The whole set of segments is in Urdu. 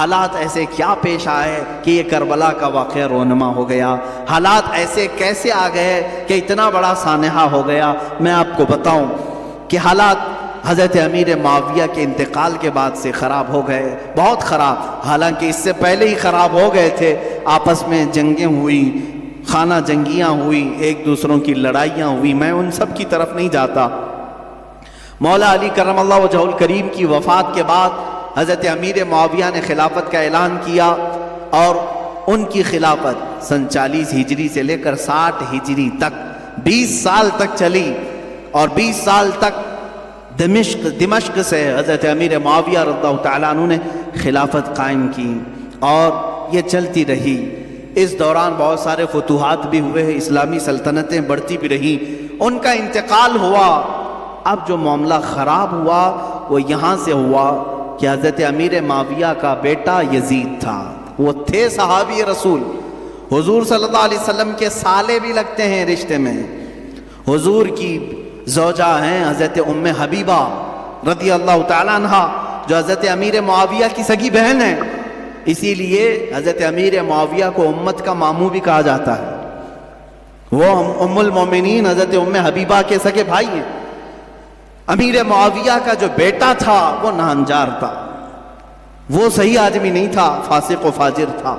حالات ایسے کیا پیش آئے کہ یہ کربلا کا واقعہ رونما ہو گیا؟ حالات ایسے کیسے آ گئے کہ اتنا بڑا سانحہ ہو گیا؟ میں آپ کو بتاؤں کہ حالات حضرت امیر معاویہ کے انتقال کے بعد سے خراب ہو گئے، بہت خراب، حالانکہ اس سے پہلے ہی خراب ہو گئے تھے۔ آپس میں جنگیں ہوئی، خانہ جنگیاں ہوئی، ایک دوسروں کی لڑائیاں ہوئی، میں ان سب کی طرف نہیں جاتا۔ مولا علی کرم اللہ وجہہ الکریم کی وفات کے بعد حضرت امیر معاویہ نے خلافت کا اعلان کیا، اور ان کی خلافت سن 40 ہجری سے لے کر 60 ہجری تک 20 سال تک چلی، اور 20 سال تک دمشق سے حضرت امیر معاویہ رضی اللہ تعالیٰ عنہ نے خلافت قائم کی، اور یہ چلتی رہی۔ اس دوران بہت سارے فتوحات بھی ہوئے، اسلامی سلطنتیں بڑھتی بھی رہیں، ان کا انتقال ہوا۔ اب جو معاملہ خراب ہوا وہ یہاں سے ہوا کہ حضرت امیر معاویہ کا بیٹا یزید تھا، وہ تھے صحابی رسول، حضور صلی اللہ علیہ وسلم کے سالے بھی لگتے ہیں رشتے میں، حضور کی زوجہ ہیں حضرت ام حبیبہ رضی اللہ تعالیٰ عنہ، جو حضرت امیر معاویہ کی سگی بہن ہے، اسی لیے حضرت امیر معاویہ کو امت کا ماموں بھی کہا جاتا ہے۔ وہ ام المومنین حضرت ام حبیبہ کے سگے بھائی ہیں۔ امیر معاویہ کا جو بیٹا تھا وہ ناہنجار تھا، وہ صحیح آدمی نہیں تھا، فاسق و فاجر تھا۔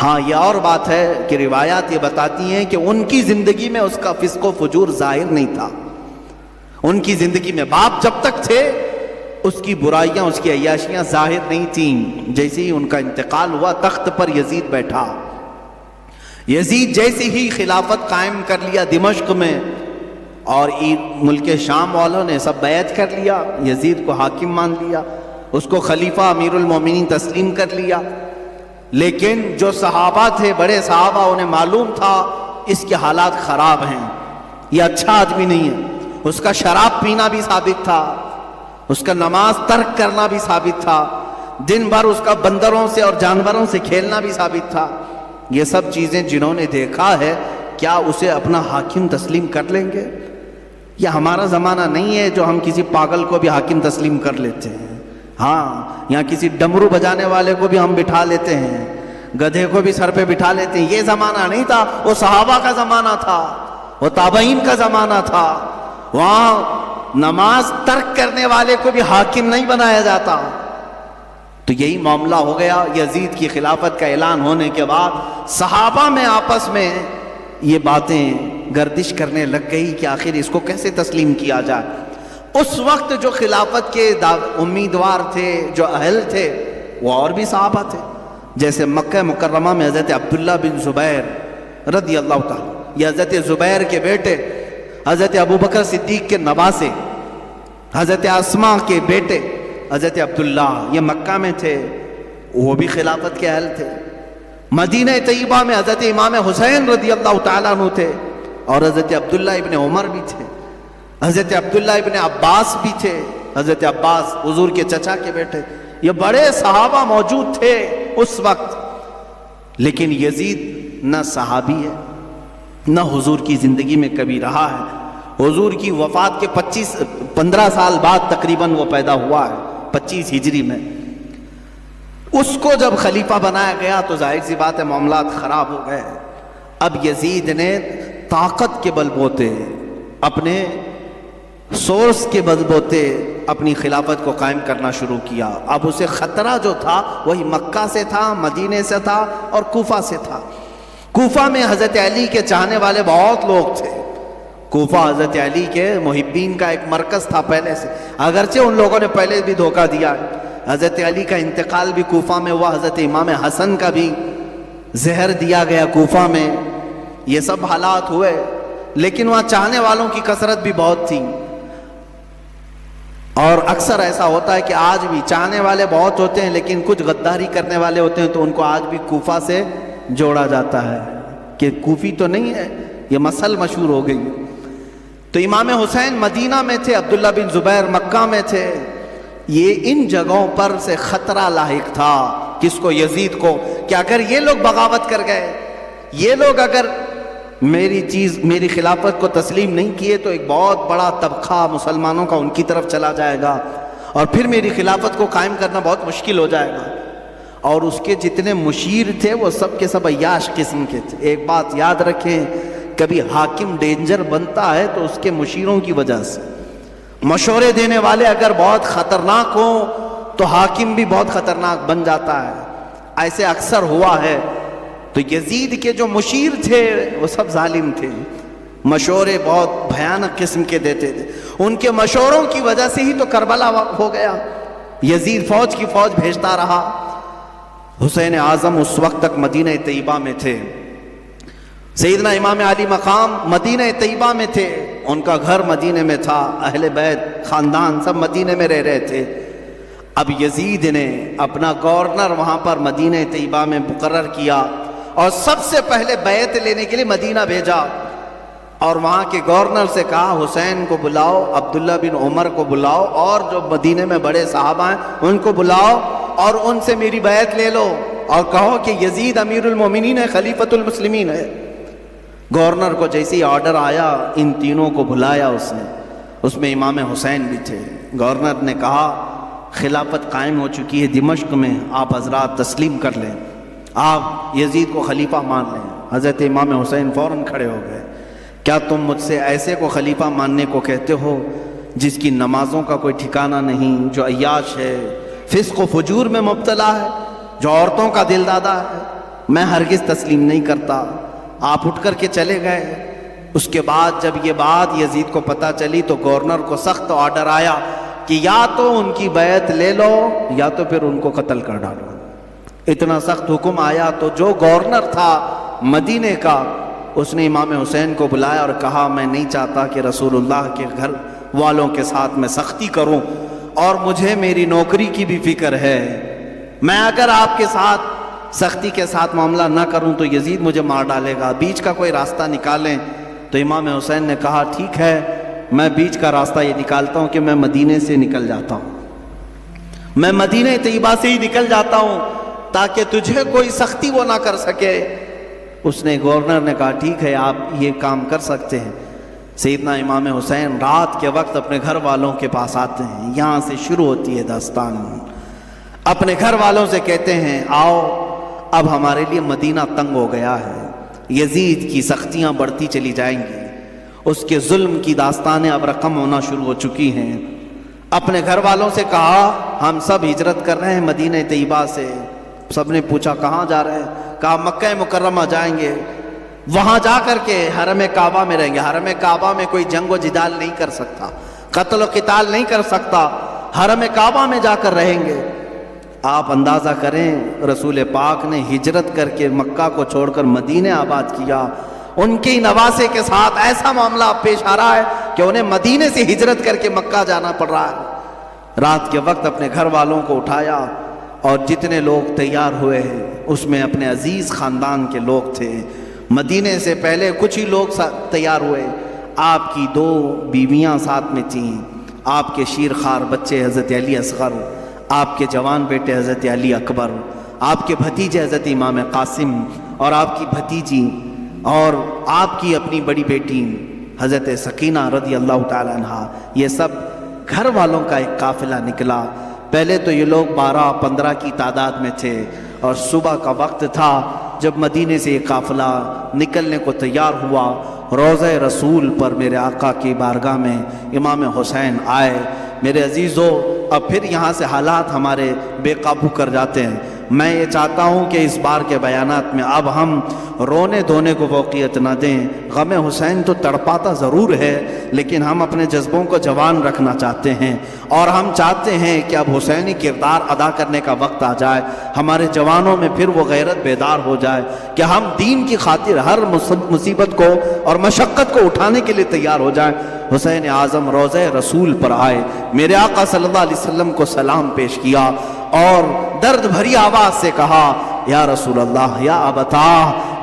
ہاں یہ اور بات ہے کہ روایات یہ بتاتی ہیں کہ ان کی زندگی میں اس کا فسق و فجور ظاہر نہیں تھا، ان کی زندگی میں باپ جب تک تھے اس کی برائیاں، اس کی عیاشیاں ظاہر نہیں تھیں۔ جیسے ہی ان کا انتقال ہوا تخت پر یزید بیٹھا، یزید جیسے ہی خلافت قائم کر لیا دمشق میں، اور ملک شام والوں نے سب بیعت کر لیا، یزید کو حاکم مان لیا، اس کو خلیفہ امیر المومنین تسلیم کر لیا۔ لیکن جو صحابہ تھے، بڑے صحابہ، انہیں معلوم تھا اس کے حالات خراب ہیں، یہ اچھا آدمی نہیں ہے۔ اس کا شراب پینا بھی ثابت تھا، اس کا نماز ترک کرنا بھی ثابت تھا، دن بھر اس کا بندروں سے اور جانوروں سے کھیلنا بھی ثابت تھا۔ یہ سب چیزیں جنہوں نے دیکھا ہے، کیا اسے اپنا حاکم تسلیم کر لیں گے؟ یہ ہمارا زمانہ نہیں ہے جو ہم کسی پاگل کو بھی حاکم تسلیم کر لیتے ہیں۔ ہاں، یہاں کسی ڈمرو بجانے والے کو بھی ہم بٹھا لیتے ہیں، گدھے کو بھی سر پہ بٹھا لیتے ہیں۔ یہ زمانہ نہیں تھا، وہ صحابہ کا زمانہ تھا، وہ تابعین کا زمانہ تھا۔ وہاں نماز ترک کرنے والے کو بھی حاکم نہیں بنایا جاتا۔ تو یہی معاملہ ہو گیا۔ یزید کی خلافت کا اعلان ہونے کے بعد صحابہ میں آپس میں یہ باتیں گردش کرنے لگ گئی کہ آخر اس کو کیسے تسلیم کیا جائے۔ اس وقت جو خلافت کے امیدوار تھے، جو اہل تھے، وہ اور بھی صحابہ تھے، جیسے مکہ مکرمہ میں حضرت عبداللہ بن زبیر رضی اللہ تعالیٰ، یہ حضرت زبیر کے بیٹے، حضرت ابوبکر صدیق کے نواسے، حضرت اسماء کے بیٹے حضرت عبداللہ، یہ مکہ میں تھے، وہ بھی خلافت کے اہل تھے۔ مدینہ طیبہ میں حضرت امام حسین رضی اللہ تعالیٰ عنہ تھے، اور حضرت عبداللہ ابن عمر بھی تھے، حضرت عبداللہ ابن عباس بھی تھے، حضرت عباس حضور کے چچا کے بیٹے۔ یہ بڑے صحابہ موجود تھے اس وقت، لیکن یزید نہ صحابی ہے، نہ حضور کی زندگی میں کبھی رہا ہے۔ حضور کی وفات کے 15 سال بعد تقریباً وہ پیدا ہوا ہے، 25 ہجری میں۔ اس کو جب خلیفہ بنایا گیا تو ظاہر سی بات ہے معاملات خراب ہو گئے۔ اب یزید نے طاقت کے بل بوتے، اپنے سورس کے بل بوتے اپنی خلافت کو قائم کرنا شروع کیا۔ اب اسے خطرہ جو تھا وہی مکہ سے تھا، مدینے سے تھا، اور کوفہ سے تھا۔ کوفہ میں حضرت علی کے چاہنے والے بہت لوگ تھے۔ کوفہ حضرت علی کے محبین کا ایک مرکز تھا پہلے سے، اگرچہ ان لوگوں نے پہلے بھی دھوکہ دیا ہے۔ حضرت علی کا انتقال بھی کوفہ میں ہوا، حضرت امام حسن کا بھی زہر دیا گیا کوفہ میں، یہ سب حالات ہوئے، لیکن وہاں چاہنے والوں کی کثرت بھی بہت تھی۔ اور اکثر ایسا ہوتا ہے کہ آج بھی چاہنے والے بہت ہوتے ہیں، لیکن کچھ غداری کرنے والے ہوتے ہیں، تو ان کو آج بھی کوفہ سے جوڑا جاتا ہے کہ کوفی تو نہیں ہے، یہ مسل مشہور ہو گئی۔ تو امام حسین مدینہ میں تھے، عبداللہ بن زبیر مکہ میں تھے۔ یہ ان جگہوں پر سے خطرہ لاحق تھا، کس کو؟ یزید کو، کہ اگر یہ لوگ بغاوت کر گئے، یہ لوگ اگر میری خلافت کو تسلیم نہیں کیے، تو ایک بہت بڑا طبقہ مسلمانوں کا ان کی طرف چلا جائے گا، اور پھر میری خلافت کو قائم کرنا بہت مشکل ہو جائے گا۔ اور اس کے جتنے مشیر تھے وہ سب کے سب عیاش قسم کے تھے. ایک بات یاد رکھیں، کبھی حاکم ڈینجر بنتا ہے تو اس کے مشیروں کی وجہ سے. مشورے دینے والے اگر بہت خطرناک ہوں تو حاکم بھی بہت خطرناک بن جاتا ہے. ایسے اکثر ہوا ہے. تو یزید کے جو مشیر تھے وہ سب ظالم تھے، مشورے بہت بھیانک قسم کے دیتے تھے. ان کے مشوروں کی وجہ سے ہی تو کربلا ہو گیا. یزید فوج کی فوج بھیجتا رہا. حسین اعظم اس وقت تک مدینہ طیبہ میں تھے. سیدنا امام علی مقام مدینہ طیبہ میں تھے، ان کا گھر مدینہ میں تھا، اہل بیت خاندان سب مدینہ میں رہ رہے تھے. اب یزید نے اپنا گورنر وہاں پر مدینہ طیبہ میں مقرر کیا اور سب سے پہلے بیعت لینے کے لیے مدینہ بھیجا. اور وہاں کے گورنر سے کہا حسین کو بلاؤ، عبداللہ بن عمر کو بلاؤ، اور جو مدینہ میں بڑے صحابہ ہیں ان کو بلاؤ اور ان سے میری بیعت لے لو اور کہو کہ یزید امیر المومنین ہے، خلیفۃ المسلمین ہے. گورنر کو جیسے ہی آرڈر آیا ان تینوں کو بلایا اس میں امام حسین بھی تھے. گورنر نے کہا خلافت قائم ہو چکی ہے دمشق میں، آپ حضرات تسلیم کر لیں، آپ یزید کو خلیفہ مان لیں. حضرت امام حسین فوراً کھڑے ہو گئے. کیا تم مجھ سے ایسے کو خلیفہ ماننے کو کہتے ہو جس کی نمازوں کا کوئی ٹھکانہ نہیں، جو عیاش ہے، فسق و فجور میں مبتلا ہے، جو عورتوں کا دل دادا ہے؟ میں ہرگز تسلیم نہیں کرتا. آپ اٹھ کر کے چلے گئے. اس کے بعد جب یہ بات یزید کو پتہ چلی تو گورنر کو سخت آرڈر آیا کہ یا تو ان کی بیعت لے لو یا تو پھر ان کو قتل کر ڈالو. اتنا سخت حکم آیا تو جو گورنر تھا مدینے کا اس نے امام حسین کو بلایا اور کہا میں نہیں چاہتا کہ رسول اللہ کے گھر والوں کے ساتھ میں سختی کروں، اور مجھے میری نوکری کی بھی فکر ہے. میں اگر آپ کے ساتھ سختی کے ساتھ معاملہ نہ کروں تو یزید مجھے مار ڈالے گا، بیچ کا کوئی راستہ نکالیں. تو امام حسین نے کہا ٹھیک ہے، میں بیچ کا راستہ یہ نکالتا ہوں کہ میں مدینے سے نکل جاتا ہوں، میں مدینہ طیبہ سے ہی نکل جاتا ہوں تاکہ تجھے کوئی سختی وہ نہ کر سکے. اس نے گورنر نے کہا ٹھیک ہے آپ یہ کام کر سکتے ہیں. سیدنا امام حسین رات کے وقت اپنے گھر والوں کے پاس آتے ہیں. یہاں سے شروع ہوتی ہے داستان. اپنے گھر والوں سے کہتے ہیں آؤ اب ہمارے لیے مدینہ تنگ ہو گیا ہے، یزید کی سختیاں بڑھتی چلی جائیں گی، اس کے ظلم کی داستانیں اب رقم ہونا شروع ہو چکی ہیں. اپنے گھر والوں سے کہا ہم سب ہجرت کر رہے ہیں مدینہ طیبہ سے. سب نے پوچھا کہاں جا رہے ہیں؟ کہا مکہ مکرمہ جائیں گے، وہاں جا کر کے حرم کعبہ میں رہیں گے. حرم کعبہ میں کوئی جنگ و جدال نہیں کر سکتا، قتل و قتال نہیں کر سکتا، حرم کعبہ میں جا کر رہیں گے. آپ اندازہ کریں رسول پاک نے ہجرت کر کے مکہ کو چھوڑ کر مدینہ آباد کیا. ان کے نواسے کے ساتھ ایسا معاملہ پیش آ رہا ہے کہ انہیں مدینے سے ہجرت کر کے مکہ جانا پڑ رہا ہے. رات کے وقت اپنے گھر والوں کو اٹھایا اور جتنے لوگ تیار ہوئے اس میں اپنے عزیز خاندان کے لوگ تھے. مدینے سے پہلے کچھ ہی لوگ تیار ہوئے. آپ کی 2 بیویاں ساتھ میں تھیں، آپ کے شیرخوار بچے حضرت علی اصغر، آپ کے جوان بیٹے حضرت علی اکبر، آپ کے بھتیجے حضرت امام قاسم اور آپ کی بھتیجی اور آپ کی اپنی بڑی بیٹی حضرت سکینہ رضی اللہ تعالی عنہ. یہ سب گھر والوں کا ایک قافلہ نکلا. پہلے تو یہ لوگ 12-15 کی تعداد میں تھے اور صبح کا وقت تھا جب مدینے سے یہ قافلہ نکلنے کو تیار ہوا. روضہ رسول پر میرے آقا کی بارگاہ میں امام حسین آئے. میرے عزیزو اب پھر یہاں سے حالات ہمارے بے قابو کر جاتے ہیں. میں یہ چاہتا ہوں کہ اس بار کے بیانات میں اب ہم رونے دھونے کو فوقیت نہ دیں. غم حسین تو تڑپاتا ضرور ہے لیکن ہم اپنے جذبوں کو جوان رکھنا چاہتے ہیں اور ہم چاہتے ہیں کہ اب حسینی کردار ادا کرنے کا وقت آ جائے. ہمارے جوانوں میں پھر وہ غیرت بیدار ہو جائے کہ ہم دین کی خاطر ہر مصیبت کو اور مشقت کو اٹھانے کے لیے تیار ہو جائیں. حسین اعظم روضہ رسول پر آئے، میرے آقا صلی اللہ علیہ وسلم کو سلام پیش کیا اور درد بھری آواز سے کہا یا رسول اللہ یا ابتا،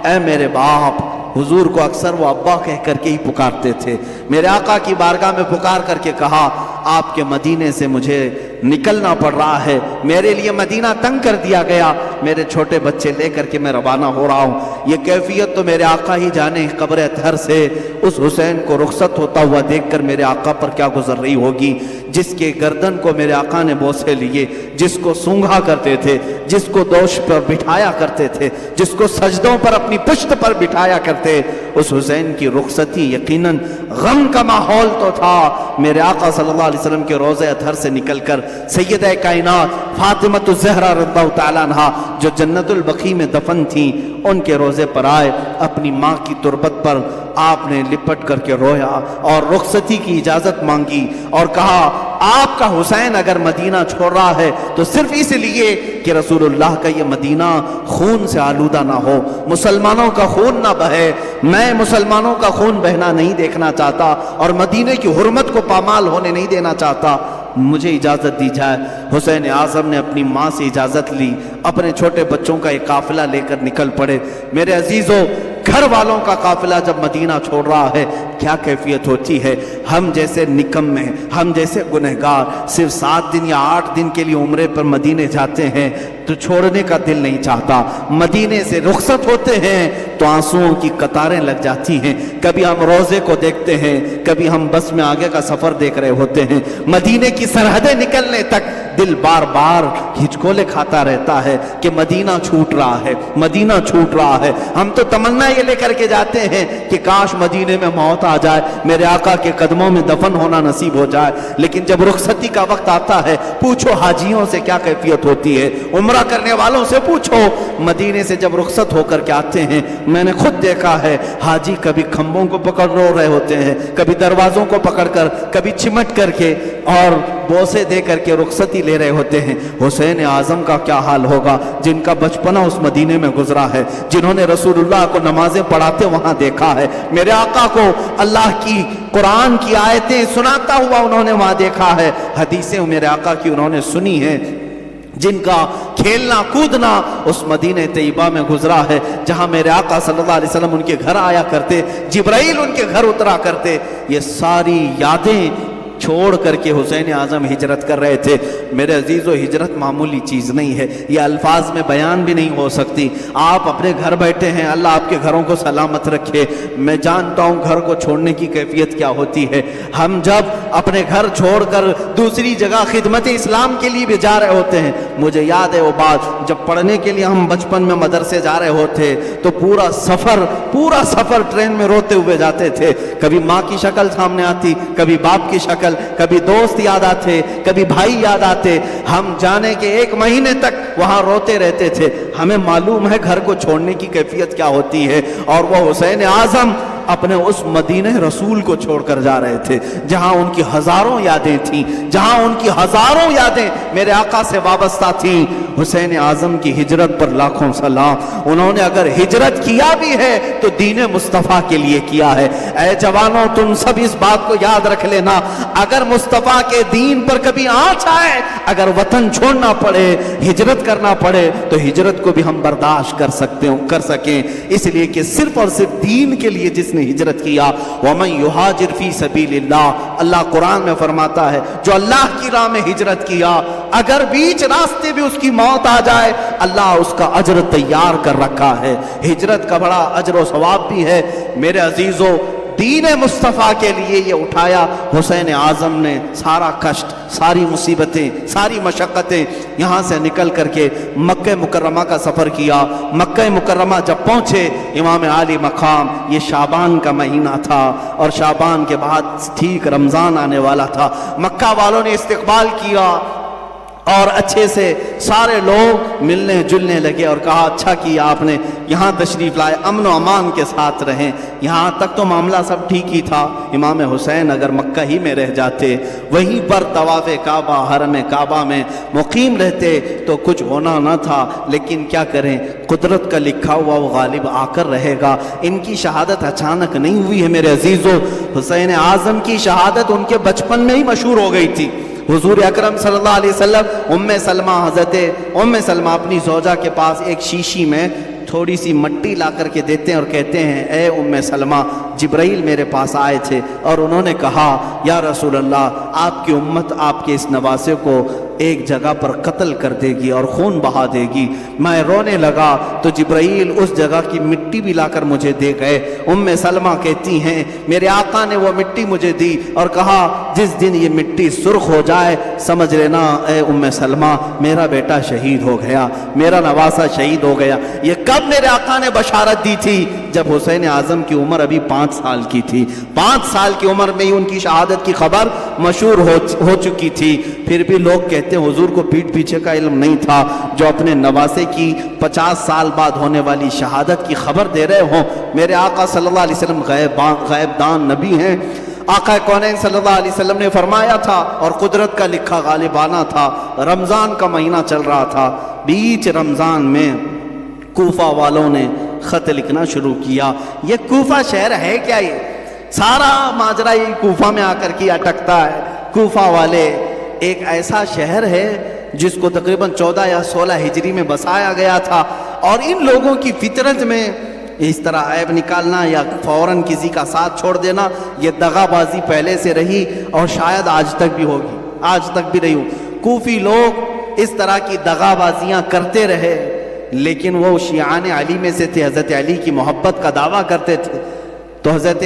اے میرے باپ. حضور کو اکثر وہ ابا کہہ کر کے ہی پکارتے تھے. میرے آقا کی بارگاہ میں پکار کر کے کہا آپ کے مدینے سے مجھے نکلنا پڑ رہا ہے، میرے لیے مدینہ تنگ کر دیا گیا، میرے چھوٹے بچے لے کر کے میں روانہ ہو رہا ہوں. یہ کیفیت تو میرے آقا ہی جانے. قبر اطہر سے اس حسین کو رخصت ہوتا ہوا دیکھ کر میرے آقا پر کیا گزر رہی ہوگی. جس کے گردن کو میرے آقا نے بوسے لیے، جس کو سونگھا کرتے تھے، جس کو دوش پر بٹھایا کرتے تھے، جس کو سجدوں پر اپنی پشت پر بٹھایا کرتے، اس حسین کی رخصتی یقیناً غم کا ماحول تو تھا۔ میرے آقا صلی اللہ علیہ وسلم کے روضہ اطہر سے نکل کر سیدہ کائنات فاطمۃ الزہرا رضی اللہ تعالیٰ عنہا جو جنت البقیع میں دفن تھیں، ان کے روضے پر آئے، اپنی ماں کی تربت پر آپ نے لپٹ کر کے رویا اور رخصتی کی اجازت مانگی اور کہا آپ کا حسین اگر مدینہ چھوڑ رہا ہے تو صرف اس لیے کہ رسول اللہ کا یہ مدینہ خون سے آلودہ نہ ہو، مسلمانوں کا خون نہ بہے، میں مسلمانوں کا خون بہنا نہیں دیکھنا چاہتا اور مدینے کی حرمت کو پامال ہونے نہیں دینا چاہتا، مجھے اجازت دی جائے۔ حسین اعظم نے اپنی ماں سے اجازت لی، اپنے چھوٹے بچوں کا ایک قافلہ لے کر نکل پڑے۔ میرے عزیزوں، گھر والوں کا قافلہ جب مدینہ چھوڑ رہا ہے کیا کیفیت ہوتی ہے؟ ہم جیسے نکمے، ہم جیسے گنہگار صرف 7 دن یا 8 دن کے لیے عمرے پر مدینے جاتے ہیں تو چھوڑنے کا دل نہیں چاہتا، مدینے سے رخصت ہوتے ہیں تو آنسوؤں کی قطاریں لگ جاتی ہیں۔ کبھی ہم روزے کو دیکھتے ہیں، کبھی ہم بس میں آگے کا سفر دیکھ رہے ہوتے ہیں، مدینے کی سرحدیں نکلنے تک دل بار بار ہچکولے کھاتا رہتا ہے کہ مدینہ چھوٹ رہا ہے، مدینہ چھوٹ رہا ہے۔ ہم تو تمنا یہ لے کر کے جاتے ہیں کہ کاش مدینے میں موت آ جائے، میرے آقا کے قدموں میں دفن ہونا نصیب ہو جائے، لیکن جب رخصتی کا وقت آتا ہے پوچھو حاجیوں سے کیا کیفیت ہوتی ہے، عمرہ کرنے والوں سے پوچھو، مدینے سے جب رخصت ہو کر کے آتے ہیں میں نے خود دیکھا ہے حاجی کبھی کھمبوں کو پکڑ رو رہے ہوتے ہیں، کبھی دروازوں کو پکڑ کر، کبھی چمٹ کر کے اور بوسے دے کر کے رخصتی لے رہے ہوتے ہیں۔ حسین اعظم کا کیا حال ہوگا جن کا بچپنا اس مدینے میں گزرا ہے، جنہوں نے رسول اللہ کو نمازیں پڑھاتے وہاں دیکھا ہے، میرے آقا کو اللہ کی قرآن کی آیتیں سناتا ہوا انہوں نے وہاں دیکھا ہے، حدیثیں میرے آقا کی انہوں نے سنی ہیں، جن کا کھیلنا کودنا اس مدینہ طیبہ میں گزرا ہے جہاں میرے آقا صلی اللہ علیہ وسلم ان کے گھر آیا کرتے، جبرائیل ان کے گھر اترا کرتے۔ یہ ساری یادیں چھوڑ کر کے حسین اعظم ہجرت کر رہے تھے۔ میرے عزیزو، ہجرت معمولی چیز نہیں ہے، یہ الفاظ میں بیان بھی نہیں ہو سکتی۔ آپ اپنے گھر بیٹھے ہیں، اللہ آپ کے گھروں کو سلامت رکھے۔ میں جانتا ہوں گھر کو چھوڑنے کی کیفیت کیا ہوتی ہے۔ ہم جب اپنے گھر چھوڑ کر دوسری جگہ خدمت اسلام کے لیے بھی جا رہے ہوتے ہیں، مجھے یاد ہے وہ بات جب پڑھنے کے لیے ہم بچپن میں مدرسے جا رہے ہوتے تو پورا سفر ٹرین میں روتے ہوئے جاتے تھے، کبھی ماں کی شکل سامنے آتی، کبھی باپ کی شکل، کبھی دوست یاد آتے، کبھی بھائی یاد آتے۔ ہم جانے کے 1 مہینے تک وہاں روتے رہتے تھے۔ ہمیں معلوم ہے گھر کو چھوڑنے کی کیفیت کیا ہوتی ہے، اور وہ حسین اعظم اپنے اس مدینہ رسول کو چھوڑ کر جا رہے تھے جہاں ان کی ہزاروں یادیں تھیں، جہاں ان کی ہزاروں یادیں میرے آقا سے وابستہ تھیں۔ حسین اعظم کی ہجرت پر لاکھوں سلام۔ انہوں نے اگر ہجرت کیا بھی ہے تو دین مصطفیٰ کے لیے کیا ہے۔ اے جوانوں، تم سب اس بات کو یاد رکھ لینا، اگر مصطفیٰ کے دین پر کبھی آنچ آئے، اگر وطن چھوڑنا پڑے، ہجرت کرنا پڑے، تو ہجرت کو بھی ہم برداشت کر سکیں، اس لیے کہ صرف اور صرف دین کے لیے جس نے ہجرت کیا۔ وَمَن يُهَاجِرْ فِي سَبِيلِ اللَّهِ، اللہ قرآن میں فرماتا ہے جو اللہ کی راہ میں ہجرت کیا، اگر بیچ راستے بھی اس کی موت آ جائے اللہ اس کا اجر تیار کر رکھا ہے۔ ہجرت کا بڑا اجر و ثواب بھی ہے۔ میرے عزیزو، دین مصطفیٰ کے لیے یہ اٹھایا حسین اعظم نے سارا کشٹ، ساری مصیبتیں، ساری مشقتیں، یہاں سے نکل کر کے مکہ مکرمہ کا سفر کیا۔ مکہ مکرمہ جب پہنچے، امام عالی مقام، یہ شعبان کا مہینہ تھا اور شعبان کے بعد ٹھیک رمضان آنے والا تھا۔ مکہ والوں نے استقبال کیا اور اچھے سے سارے لوگ ملنے جلنے لگے اور کہا اچھا کیا آپ نے یہاں تشریف لائے، امن و امان کے ساتھ رہیں۔ یہاں تک تو معاملہ سب ٹھیک ہی تھا، امام حسین اگر مکہ ہی میں رہ جاتے، وہیں پر طواف کعبہ، حرم کعبہ میں مقیم رہتے تو کچھ ہونا نہ تھا، لیکن کیا کریں، قدرت کا لکھا ہوا وہ غالب آ کر رہے گا۔ ان کی شہادت اچانک نہیں ہوئی ہے میرے عزیزو، حسین اعظم کی شہادت ان کے بچپن میں ہی مشہور ہو گئی تھی۔ حضور اکرم صلی اللہ علیہ وسلم حضرت ام سلمہ اپنی زوجہ کے پاس ایک شیشی میں تھوڑی سی مٹی لا کر کے دیتے ہیں اور کہتے ہیں اے ام سلمہ جبرائیل میرے پاس آئے تھے اور انہوں نے کہا یا رسول اللہ آپ کی امت آپ کے اس نواسے کو ایک جگہ پر قتل کر دے گی اور خون بہا دے گی۔ میں رونے لگا تو جبرائیل اس جگہ کی مٹی بھی لا کر مجھے دے گئے۔ ام سلمہ کہتی ہیں میرے آقا نے وہ مٹی مجھے دی اور کہا جس دن یہ مٹی سرخ ہو جائے سمجھ لینا اے ام سلمہ میرا بیٹا شہید ہو گیا، میرا نواسہ شہید ہو گیا۔ یہ کب میرے آقا نے بشارت دی تھی؟ جب حسین اعظم کی عمر ابھی 5 سال کی تھی۔ 5 سال کی عمر میں ہی ان کی شہادت کی خبر مشہور ہو چکی تھی۔ پھر بھی لوگ کہتے ہیں حضور کو پیٹھ پیچھے کا علم نہیں تھا، جو اپنے نواسے کی 50 سال بعد ہونے والی شہادت کی خبر دے رہے ہوں۔ میرے آقا صلی اللہ علیہ وسلم غیب دان نبی ہیں۔ آقا کونین صلی اللہ علیہ وسلم نے فرمایا تھا اور قدرت کا لکھا غالبانہ تھا، رمضان کا مہینہ چل رہا تھا، بیچ رمضان میں کوفہ والوں نے خط لکھنا شروع کیا۔ یہ کوفہ شہر ہے کیا؟ یہ سارا ماجرا یہ کوفہ میں آ کر کے اٹکتا ہے۔ کوفہ والے ایک ایسا شہر ہے جس کو تقریباً 14 یا 16 ہجری میں بسایا گیا تھا، اور ان لوگوں کی فطرت میں اس طرح عیب نکالنا یا فوراً کسی کا ساتھ چھوڑ دینا یہ دغا بازی پہلے سے رہی اور شاید آج تک بھی ہوگی، آج تک بھی رہی ہو۔ کوفی لوگ اس طرح کی دغا بازیاں کرتے رہے، لیکن وہ شیعان علی میں سے تھے، حضرت علی کی محبت کا دعویٰ کرتے تھے۔ تو حضرت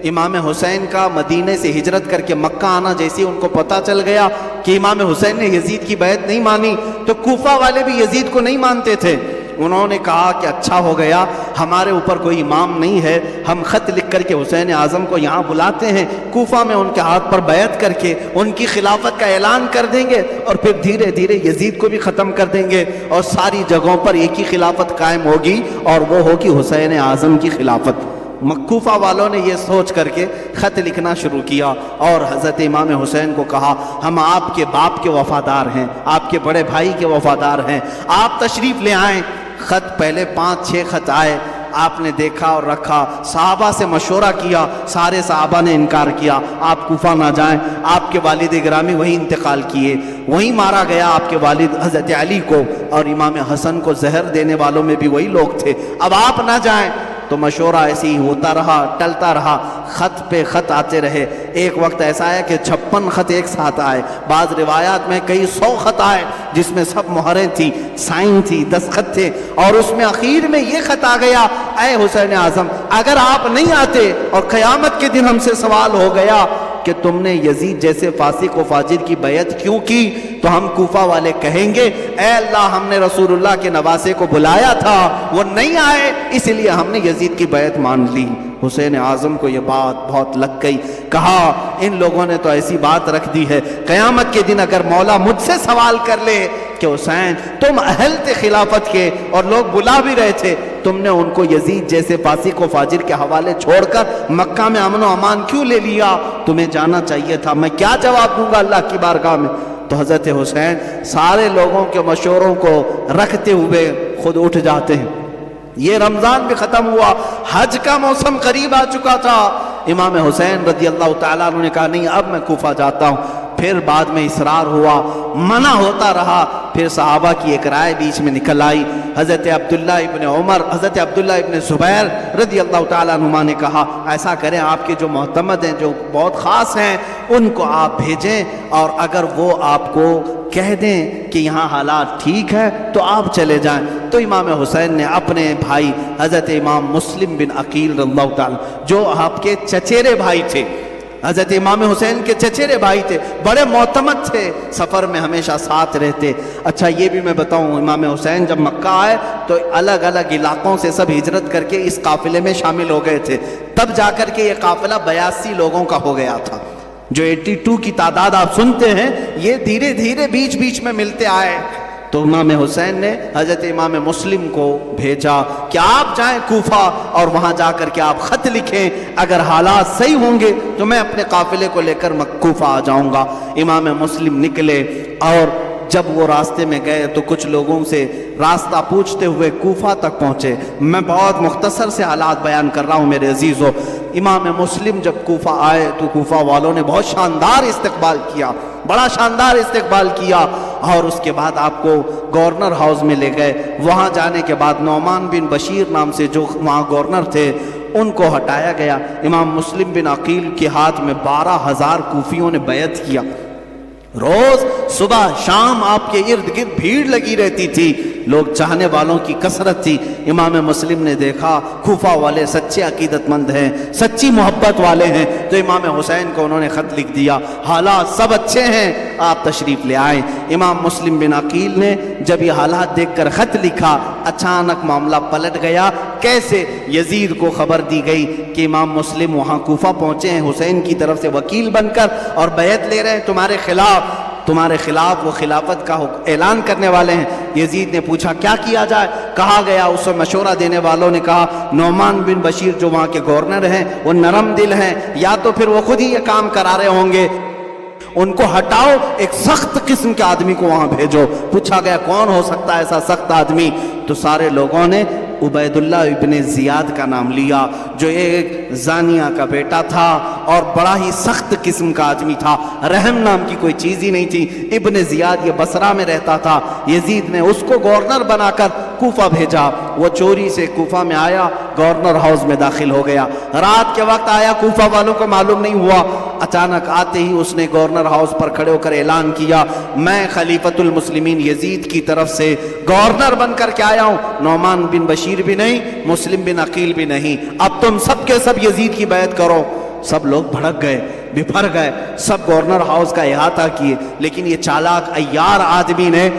امام حسین کا مدینے سے ہجرت کر کے مکہ آنا جیسے ان کو پتہ چل گیا کہ امام حسین نے یزید کی بیعت نہیں مانی، تو کوفہ والے بھی یزید کو نہیں مانتے تھے۔ انہوں نے کہا کہ اچھا ہو گیا ہمارے اوپر کوئی امام نہیں ہے، ہم خط لکھ کر کے حسین اعظم کو یہاں بلاتے ہیں، کوفہ میں ان کے ہاتھ پر بیعت کر کے ان کی خلافت کا اعلان کر دیں گے، اور پھر دھیرے دھیرے یزید کو بھی ختم کر دیں گے، اور ساری جگہوں پر ایک ہی خلافت قائم ہوگی، اور وہ ہوگی حسین اعظم کی خلافت۔ کوفہ والوں نے یہ سوچ کر کے خط لکھنا شروع کیا اور حضرت امام حسین کو کہا ہم آپ کے باپ کے وفادار ہیں، آپ کے بڑے بھائی کے وفادار ہیں، آپ تشریف لے آئیں۔ خط پہلے 5-6 خط آئے، آپ نے دیکھا اور رکھا، صحابہ سے مشورہ کیا، سارے صحابہ نے انکار کیا، آپ کوفہ نہ جائیں۔ آپ کے والد گرامی وہیں انتقال کیے، وہیں مارا گیا آپ کے والد حضرت علی کو، اور امام حسن کو زہر دینے والوں میں بھی وہی لوگ تھے، اب آپ نہ جائیں۔ تو مشورہ ایسے ہی ہوتا رہا، ٹلتا رہا، خط پہ خط آتے رہے۔ ایک وقت ایسا ہے کہ 56 خط ایک ساتھ آئے، بعض روایات میں کئی 100 خط آئے، جس میں سب مہریں تھیں، سائن تھی، دستخط تھے، اور اس میں آخر میں یہ خط آ گیا اے حسین اعظم اگر آپ نہیں آتے اور قیامت کے دن ہم سے سوال ہو گیا کہ تم نے یزید جیسے فاسق و فاجر کی بیعت کیوں کی، تو ہم کوفہ والے کہیں گے اے اللہ ہم نے رسول اللہ کے نواسے کو بلایا تھا، وہ نہیں آئے، اس لیے ہم نے یزید کی بیعت مان لی۔ حسین اعظم کو یہ بات بہت لگ گئی، کہا ان لوگوں نے تو ایسی بات رکھ دی ہے، قیامت کے دن اگر مولا مجھ سے سوال کر لے کہ حسین تم اہل تھے خلافت کے اور لوگ بلا بھی رہے تھے، تم نے ان کو یزید جیسے فاسق و فاجر کے حوالے چھوڑ کر مکہ میں امن و امان کیوں لے لیا؟ تمہیں جانا چاہیے تھا، میں کیا جواب دوں گا اللہ کی بارگاہ میں؟ تو حضرت حسین سارے لوگوں کے مشوروں کو رکھتے ہوئے خود اٹھ جاتے ہیں۔ یہ رمضان بھی ختم ہوا، حج کا موسم قریب آ چکا تھا۔ امام حسین رضی اللہ تعالیٰ عنہ نے کہا نہیں اب میں کوفہ جاتا ہوں۔ پھر بعد میں اصرار ہوا، منع ہوتا رہا، پھر صحابہ کی ایک رائے بیچ میں نکل آئی۔ حضرت عبداللہ ابن عمر، حضرت عبداللہ ابن زبیر رضی اللہ تعالیٰ عنہما نے کہا ایسا کریں آپ کے جو معتمد ہیں، جو بہت خاص ہیں، ان کو آپ بھیجیں، اور اگر وہ آپ کو کہہ دیں کہ یہاں حالات ٹھیک ہے تو آپ چلے جائیں۔ تو امام حسین نے اپنے بھائی حضرت امام مسلم بن عقیل رضی اللہ تعالیٰ، جو آپ کے چچیرے بھائی تھے، حضرت امام حسین کے چچیرے بھائی تھے، بڑے معتمد تھے، سفر میں ہمیشہ ساتھ رہتے۔ اچھا یہ بھی میں بتاؤں، امام حسین جب مکہ آئے تو الگ الگ علاقوں سے سب ہجرت کر کے اس قافلے میں شامل ہو گئے تھے، تب جا کر کے یہ قافلہ 82 لوگوں کا ہو گیا تھا۔ جو 82 کی تعداد آپ سنتے ہیں، یہ دھیرے دھیرے بیچ بیچ میں ملتے آئے۔ تو امام حسین نے حضرت امام مسلم کو بھیجا کہ آپ جائیں کوفہ اور وہاں جا کر کے آپ خط لکھیں، اگر حالات صحیح ہوں گے تو میں اپنے قافلے کو لے کر کوفہ آ جاؤں گا۔ امام مسلم نکلے، اور جب وہ راستے میں گئے تو کچھ لوگوں سے راستہ پوچھتے ہوئے کوفہ تک پہنچے۔ میں بہت مختصر سے حالات بیان کر رہا ہوں میرے عزیزو۔ امام مسلم جب کوفہ آئے تو کوفہ والوں نے بہت شاندار استقبال کیا، بڑا شاندار استقبال کیا، اور اس کے بعد آپ کو گورنر ہاؤس میں لے گئے۔ وہاں جانے کے بعد نعمان بن بشیر نام سے جو وہاں گورنر تھے ان کو ہٹایا گیا۔ امام مسلم بن عقیل کے ہاتھ میں 12,000 کوفیوں نے بیعت کیا۔ روز صبح شام آپ کے ارد گرد بھیڑ لگی رہتی تھی، لوگ چاہنے والوں کی کثرت تھی۔ امام مسلم نے دیکھا کوفہ والے سچے عقیدت مند ہیں، سچی محبت والے ہیں، تو امام حسین کو انہوں نے خط لکھ دیا، حالات سب اچھے ہیں، آپ تشریف لے آئیں۔ امام مسلم بن عقیل نے جب یہ حالات دیکھ کر خط لکھا، اچانک معاملہ پلٹ گیا۔ کیسے؟ یزید کو خبر دی گئی کہ امام مسلم وہاں کوفہ پہنچے ہیں، حسین کی طرف سے وکیل بن کر، اور بیعت لے رہے ہیں تمہارے خلاف وہ خلافت کا اعلان کرنے والے ہیں۔ یزید نے پوچھا کیا کیا جائے؟ کہا گیا، اس سے مشورہ دینے والوں نے کہا نعمان بن بشیر جو وہاں کے گورنر ہیں وہ نرم دل ہیں، یا تو پھر وہ خود ہی یہ کام کرا رہے ہوں گے، ان کو ہٹاؤ، ایک سخت قسم کے آدمی کو وہاں بھیجو۔ پوچھا گیا کون ہو سکتا ہے ایسا سخت آدمی؟ تو سارے لوگوں نے عبید اللہ ابن زیاد کا نام لیا، جو ایک زانیہ کا بیٹا تھا اور بڑا ہی سخت قسم کا آدمی تھا، رحم نام کی کوئی چیز ہی نہیں تھی۔ ابن زیاد یہ بصرہ میں رہتا تھا، یزید نے اس کو گورنر بنا کر کوفہ بھیجا۔ وہ چوری سے کوفہ میں آیا، گورنر ہاؤس میں داخل ہو گیا، رات کے وقت آیا، کوفہ والوں کو معلوم نہیں ہوا۔ اچانک آتے ہی اس نے گورنر ہاؤس پر کھڑے ہو کر اعلان کیا، میں خلیفۃ المسلمین یزید کی طرف سے گورنر بن کر کے آیا ہوں، نعمان بن بشیر بھی نہیں، مسلم بن عقیل بھی نہیں، اب تم سب کے سب یزید کی بیعت کرو۔ سب لوگ بھڑک گئے، بپھر گئے، سب گورنر ہاؤس کا احاطہ کیے، لیکن یہ چالاک عیار آدمی نے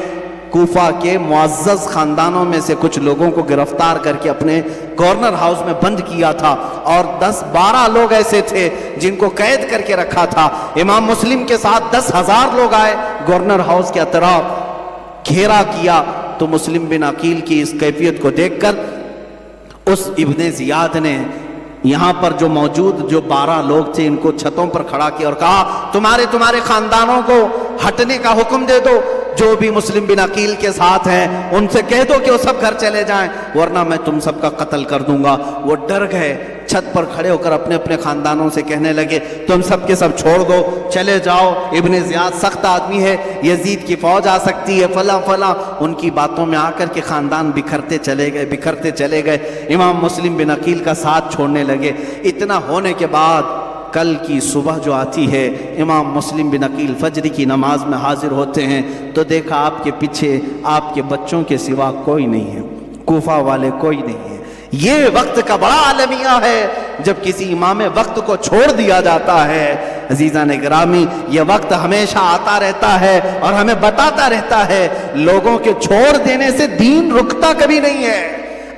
کوفہ کے معزز خاندانوں میں سے کچھ لوگوں کو گرفتار کر کے اپنے گورنر ہاؤس میں بند کیا تھا، اور 10-12 لوگ ایسے تھے جن کو قید کر کے رکھا تھا۔ امام مسلم کے ساتھ 10,000 لوگ آئے، گورنر ہاؤس کے اطراف گھیرا کیا۔ تو مسلم بن عقیل کی اس کیفیت کو دیکھ کر اس ابن زیاد نے یہاں پر جو موجود 12 لوگ تھے ان کو چھتوں پر کھڑا کیا اور کہا تمہارے خاندانوں کو ہٹنے کا حکم دے دو، جو بھی مسلم بن عقیل کے ساتھ ہیں ان سے کہہ دو کہ وہ سب گھر چلے جائیں، ورنہ میں تم سب کا قتل کر دوں گا۔ وہ ڈر گئے، چھت پر کھڑے ہو کر اپنے اپنے خاندانوں سے کہنے لگے تم سب کے سب چھوڑ دو، چلے جاؤ، ابن زیاد سخت آدمی ہے، یزید کی فوج آ سکتی ہے، فلاں فلاں۔ ان کی باتوں میں آ کر کے خاندان بکھرتے چلے گئے، امام مسلم بن عقیل کا ساتھ چھوڑنے لگے۔ اتنا ہونے کے بعد کل کی صبح جو آتی ہے، امام مسلم بن عقیل فجر کی نماز میں حاضر ہوتے ہیں تو دیکھا آپ کے پیچھے آپ کے بچوں کے سوا کوئی نہیں ہے، کوفہ والے کوئی نہیں ہے۔ یہ وقت کا بڑا عالمیہ ہے جب کسی امام وقت کو چھوڑ دیا جاتا ہے۔ عزیزان گرامی، یہ وقت ہمیشہ آتا رہتا ہے اور ہمیں بتاتا رہتا ہے لوگوں کے چھوڑ دینے سے دین رکتا کبھی نہیں ہے۔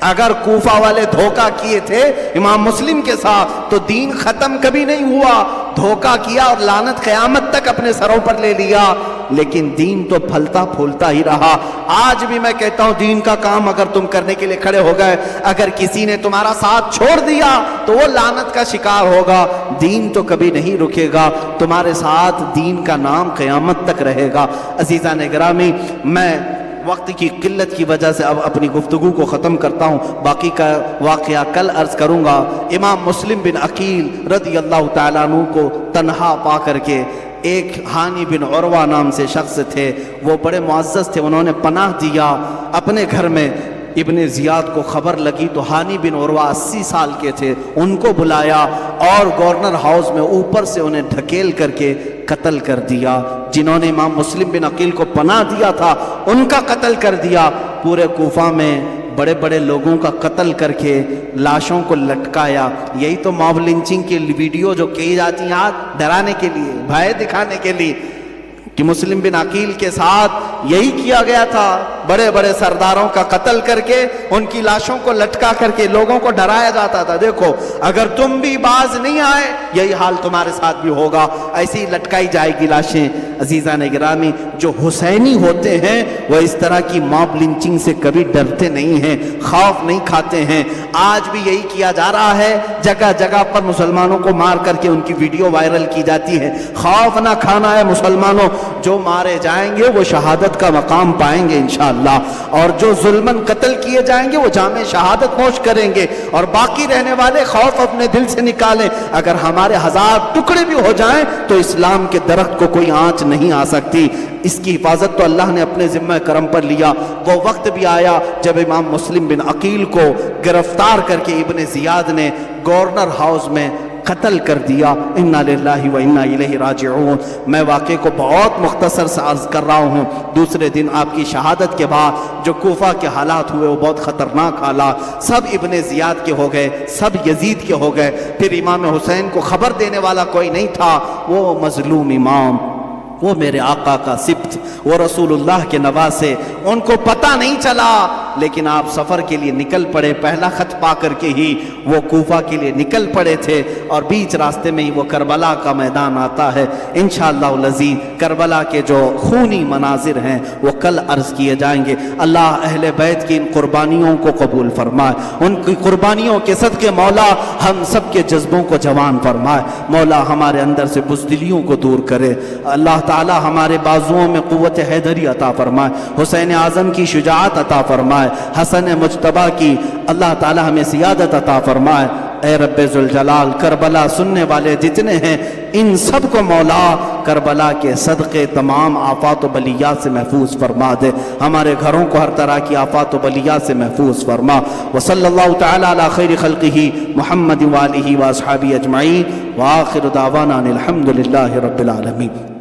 اگر کوفہ والے دھوکہ کیے تھے امام مسلم کے ساتھ تو دین ختم کبھی نہیں ہوا، دھوکہ کیا اور لعنت قیامت تک اپنے سروں پر لے لیا، لیکن دین تو پھلتا پھولتا ہی رہا۔ آج بھی میں کہتا ہوں دین کا کام اگر تم کرنے کے لیے کھڑے ہو گئے، اگر کسی نے تمہارا ساتھ چھوڑ دیا تو وہ لعنت کا شکار ہوگا، دین تو کبھی نہیں رکے گا، تمہارے ساتھ دین کا نام قیامت تک رہے گا۔ عزیزان گرامی، میں وقت کی قلت کی وجہ سے اب اپنی گفتگو کو ختم کرتا ہوں، باقی کا واقعہ کل عرض کروں گا۔ امام مسلم بن عقیل رضی اللہ تعالیٰ عنہ کو تنہا پا کر کے ایک ہانی بن عروہ نام سے شخص تھے، وہ بڑے معزز تھے، انہوں نے پناہ دیا اپنے گھر میں۔ ابن زیاد کو خبر لگی تو ہانی بن عروہ 80 سال کے تھے، ان کو بلایا اور گورنر ہاؤس میں اوپر سے انہیں ڈھکیل کر کے قتل کر دیا۔ جنہوں نے امام مسلم بن عقیل کو پناہ دیا تھا ان کا قتل کر دیا۔ پورے کوفہ میں بڑے بڑے لوگوں کا قتل کر کے لاشوں کو لٹکایا۔ یہی تو موب لنچنگ کی ویڈیو جو کی جاتی ہیں آج ڈرانے کے لیے، بھائے دکھانے کے لیے، کہ مسلم بن عقیل کے ساتھ یہی کیا گیا تھا، بڑے بڑے سرداروں کا قتل کر کے ان کی لاشوں کو لٹکا کر کے لوگوں کو ڈرایا جاتا تھا۔ دیکھو اگر تم بھی باز نہیں آئے یہی حال تمہارے ساتھ بھی ہوگا، ایسی لٹکائی جائے گی لاشیں۔ عزیزان گرامی، جو حسینی ہوتے ہیں وہ اس طرح کی موب لنچنگ سے کبھی ڈرتے نہیں ہیں، خوف نہیں کھاتے ہیں۔ آج بھی یہی کیا جا رہا ہے، جگہ جگہ پر مسلمانوں کو مار کر کے ان کی ویڈیو وائرل کی جاتی ہے۔ خوف نہ کھانا ہے مسلمانوں، جو مارے جائیں گے وہ شہادت کا مقام پائیں گے انشاءاللہ، اور جو ظلماً قتل کیے جائیں گے وہ جامِ شہادت نوش کریں گے، اور باقی رہنے والے خوف اپنے دل سے نکالیں، اگر ہمارے 1000 ٹکڑے بھی ہو جائیں تو اسلام کے درخت کو کوئی آنچ نہیں آ سکتی۔ اس کی حفاظت تو اللہ نے اپنے ذمہ کرم پر لیا۔ وہ وقت بھی آیا جب امام مسلم بن عقیل کو گرفتار کر کے ابن زیاد نے گورنر ہاؤس میں قتل کر دیا۔ انا للہ و انا الیہ راجعون۔ میں واقعے کو بہت مختصر سے عرض کر رہا ہوں۔ دوسرے دن آپ کی شہادت کے بعد جو کوفہ کے حالات ہوئے وہ بہت خطرناک حالات، سب ابن زیاد کے ہو گئے، سب یزید کے ہو گئے۔ پھر امام حسین کو خبر دینے والا کوئی نہیں تھا، وہ مظلوم امام، وہ میرے آقا کا سبط، وہ رسول اللہ کے نواسے، ان کو پتہ نہیں چلا، لیکن آپ سفر کے لیے نکل پڑے۔ پہلا خط پا کر کے ہی وہ کوفہ کے لیے نکل پڑے تھے، اور بیچ راستے میں ہی وہ کربلا کا میدان آتا ہے۔ انشاءاللہ العزیز کربلا کے جو خونی مناظر ہیں وہ کل عرض کیے جائیں گے۔ اللہ اہل بیت کی ان قربانیوں کو قبول فرمائے، ان کی قربانیوں کے صدقے مولا ہم سب کے جذبوں کو جوان فرمائے، مولا ہمارے اندر سے بزدلیوں کو دور کرے، اللہ تعالی ہمارے بازوؤں میں قوت حیدری عطا فرمائے، حسین اعظم کی شجاعت عطا فرمائے، حسن مجتبیٰ کی اللہ تعالی ہمیں سیادت عطا فرمائے۔ اے رب ذوالجلال، کربلا سننے والے جتنے ہیں ان سب کو مولا کربلا کے صدقے تمام آفات و بلیات سے محفوظ فرما دے، ہمارے گھروں کو ہر طرح کی آفات و بلیات سے محفوظ فرما۔ وصلی اللہ تعالی علی خیر خلقہ محمد وآلہ واصحابہ اجمعین، وآخر دعوانا الحمد للہ رب العالمین۔